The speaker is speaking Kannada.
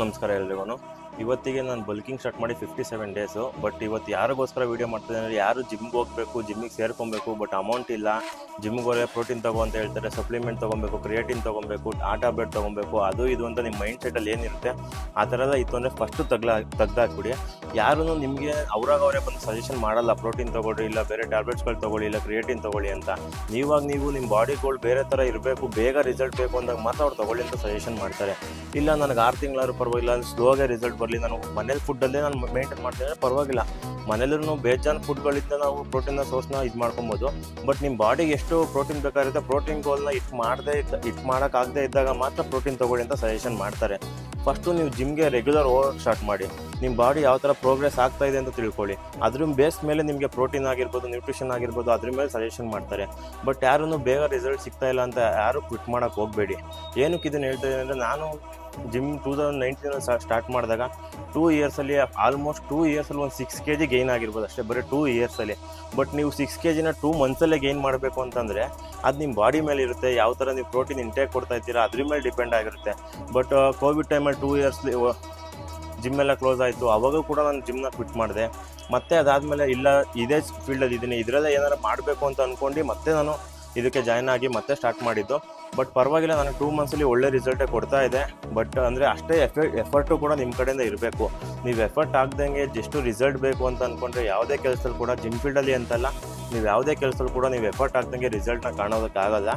ನಮಸ್ಕಾರ ಎಲ್ರಿಗೂ. ಇವತ್ತಿಗೆ ನಾನು ಬಲ್ಕಿಂಗ್ ಸ್ಟಾರ್ಟ್ ಮಾಡಿ 57 ಡೇಸು. ಬಟ್ ಇವತ್ತು ಯಾರಿಗೋಸ್ಕರ ವೀಡಿಯೋ ಮಾಡ್ತಿದ್ದೆ ಅಂದರೆ, ಯಾರು ಜಿಮ್ಗೆ ಹೋಗಬೇಕು, ಜಿಮ್ಮಿಗೆ ಸೇರ್ಕೊಬೇಕು, ಬಟ್ ಅಮೌಂಟ್ ಇಲ್ಲ, ಜಿಮ್ಗೆ ಹೋದರೆ ಪ್ರೋಟೀನ್ ತಗೋ ಅಂತ ಹೇಳ್ತಾರೆ, ಸಪ್ಲಿಮೆಂಟ್ ತೊಗೊಬೇಕು, ಕ್ರಿಯೇಟಿನ್ ತೊಗೊಬೇಕು, ಆ ಟ್ಯಾಬ್ಲೆಟ್ ತೊಗೊಬೇಕು, ಅದು ಇದು ಅಂತ ನಿಮ್ಮ ಮೈಂಡ್ ಸೆಟಲ್ಲಿ ಏನಿರುತ್ತೆ ಆ ಥರ ಎಲ್ಲ ಇತ್ತು ಅಂದರೆ ಫಸ್ಟು ತೆಗ್ದಾಕ್ಬಿಡಿ. ಯಾರೂ ನಿಮಗೆ ಅವರೇ ಬಂದು ಸಜೆಷನ್ ಮಾಡಲ್ಲ, ಪ್ರೋಟೀನ್ ತೊಗೊಳ್ಳಿ, ಇಲ್ಲ ಬೇರೆ ಟ್ಯಾಬ್ಲೆಟ್ಸ್ಗಳು ತೊಗೊಳ್ಳಿ, ಇಲ್ಲ ಕ್ರಿಯೇಟಿನ್ ತೊಗೊಳ್ಳಿ ಅಂತ. ನೀವು ನಿಮ್ಮ ಬಾಡಿ ಗೋಲ್ ಬೇರೆ ಥರ ಇರಬೇಕು, ಬೇಗ ರಿಸಲ್ಟ್ ಬೇಕು ಅಂದಾಗ ಮಾತ್ರ ಅವ್ರು ತೊಗೊಳ್ಳಿ ಅಂತ ಸಜೆಷನ್ ಮಾಡ್ತಾರೆ. ಇಲ್ಲ ನನಗೆ 6 ತಿಂಗಳಾದ್ರೂ ಪರವಾಗಿಲ್ಲ, ಸ್ಲೋಗೆ ರಿಸಲ್ಟ್ ಬರಲಿ, ನಾನು ಮನೇಲಿ ಫುಡ್ಡಲ್ಲೇ ನಾನು ಮೇಂಟೈನ್ ಮಾಡ್ತಿದ್ರೆ ಪರವಾಗಿಲ್ಲ. ಮನೇಲೂ ಬೇಜಾನ್ ಫುಡ್ಗಳಿಂದ ನಾವು ಪ್ರೋಟೀನ್ನ ಸೋರ್ಸ್ನ ಇದು ಮಾಡ್ಕೊಬೋದು. ಬಟ್ ನಿಮ್ಮ ಬಾಡಿಗೆ ಎಷ್ಟು ಪ್ರೋಟೀನ್ ಬೇಕಾಗಿರುತ್ತೆ, ಪ್ರೋಟೀನ್ ಗೋಲ್ನ ಇಟ್ಟು ಮಾಡೋಕ್ಕಾಗದೇ ಇದ್ದಾಗ ಮಾತ್ರ ಪ್ರೋಟೀನ್ ತೊಗೊಳ್ಳಿ ಅಂತ ಸಜೆಷನ್ ಮಾಡ್ತಾರೆ. ಫಸ್ಟು ನೀವು ಜಿಮ್ಗೆ ರೆಗ್ಯುಲರ್ ಹೋಗೋಕ್ಕೆ ಸ್ಟಾರ್ಟ್ ಮಾಡಿ. ನಿಮ್ಮ ಬಾಡಿ ಯಾವ ಥರ ಪ್ರೋಗ್ರೆಸ್ ಆಗ್ತಾ ಇದೆ ಅಂತ ತಿಳ್ಕೊಳ್ಳಿ. ಅದ್ರ ಬೇಸ್ ಮೇಲೆ ನಿಮಗೆ ಪ್ರೋಟೀನ್ ಆಗಿರ್ಬೋದು, ನ್ಯೂಟ್ರಿಷನ್ ಆಗಿರ್ಬೋದು, ಅದ್ರ ಮೇಲೆ ಸಜೆಷನ್ ಮಾಡ್ತಾರೆ. ಬಟ್ ಯಾರೂ ಬೇಗ ರಿಸಲ್ಟ್ ಸಿಗ್ತಾ ಇಲ್ಲ ಅಂತ ಯಾರೂ ಕ್ವಿಟ್ ಮಾಡೋಕ್ಕೆ ಹೋಗಬೇಡಿ. ಏನಕ್ಕೆ ಇದನ್ನು ಹೇಳ್ತಾ ಇದ್ದೀನಿ ಅಂದರೆ, ನಾನು ಜಿಮ್ 2019 ಸ್ಟಾರ್ಟ್ ಮಾಡಿದಾಗ 2 ಇಯರ್ಸಲ್ಲಿ ಆಲ್ಮೋಸ್ಟ್ 2 ಇಯರ್ಸಲ್ಲಿ ಒಂದು 6 kg ಗೈನ್ ಆಗಿರ್ಬೋದು ಅಷ್ಟೇ, ಬರೀ 2 ಇಯರ್ಸಲ್ಲಿ. ಬಟ್ ನೀವು 6 kgನ 2 ಮಂತ್ಸಲ್ಲೇ ಗೈನ್ ಮಾಡಬೇಕು ಅಂತಂದರೆ ಅದು ನಿಮ್ಮ ಬಾಡಿ ಮೇಲೆ ಇರುತ್ತೆ, ಯಾವ ಥರ ನೀವು ಪ್ರೋಟೀನ್ ಇಂಟೇಕ್ ಕೊಡ್ತಾ ಇರ್ತೀರಾ ಅದ್ರ ಮೇಲೆ ಡಿಪೆಂಡ್ ಆಗಿರುತ್ತೆ. ಬಟ್ ಕೋವಿಡ್ ಟೈಮಲ್ಲಿ 2 ಇಯರ್ಸ್ಲಿ ಜಿಮ್ಮೆಲ್ಲ ಕ್ಲೋಸ್ ಆಯಿತು. ಅವಾಗೂ ಕೂಡ ನಾನು ಜಿಮ್ನ ಕ್ವಿಟ್ ಮಾಡಿದೆ. ಮತ್ತು ಅದಾದಮೇಲೆ ಇಲ್ಲ ಇದೇ ಫೀಲ್ಡಲ್ಲಿ ಇದ್ದೀನಿ, ಇದರಲ್ಲೇ ಏನಾರು ಮಾಡಬೇಕು ಅಂತ ಅಂದ್ಕೊಂಡು ಮತ್ತೆ ನಾನು ಇದಕ್ಕೆ ಜಾಯ್ನ್ ಆಗಿ ಮತ್ತೆ ಸ್ಟಾರ್ಟ್ ಮಾಡಿದ್ದು. ಬಟ್ ಪರವಾಗಿಲ್ಲ, ನನಗೆ 2 ಮಂತ್ಸಲ್ಲಿ ಒಳ್ಳೆ ರಿಸಲ್ಟೇ ಕೊಡ್ತಾ ಇದೆ. ಬಟ್ ಅಂದರೆ ಅಷ್ಟೇ ಎಫರ್ಟು ಕೂಡ ನಿಮ್ಮ ಕಡೆಯಿಂದ ಇರಬೇಕು. ನೀವು ಎಫರ್ಟ್ ಆಗ್ದಂಗೆ ಜಸ್ಟ್ ರಿಸಲ್ಟ್ ಬೇಕು ಅಂತ ಅಂದ್ಕೊಂಡ್ರೆ ಯಾವುದೇ ಕೆಲಸದಲ್ಲಿ ಕೂಡ, ಜಿಮ್ ಫೀಲ್ಡಲ್ಲಿ ಅಂತಲ್ಲ, ನೀವು ಯಾವುದೇ ಕೆಲಸದಲ್ಲಿ ಕೂಡ ನೀವು ಎಫರ್ಟ್ ಆಗ್ದಂಗೆ ರಿಸಲ್ಟ್ನ ಕಾಣೋದಕ್ಕಾಗಲ್ಲ.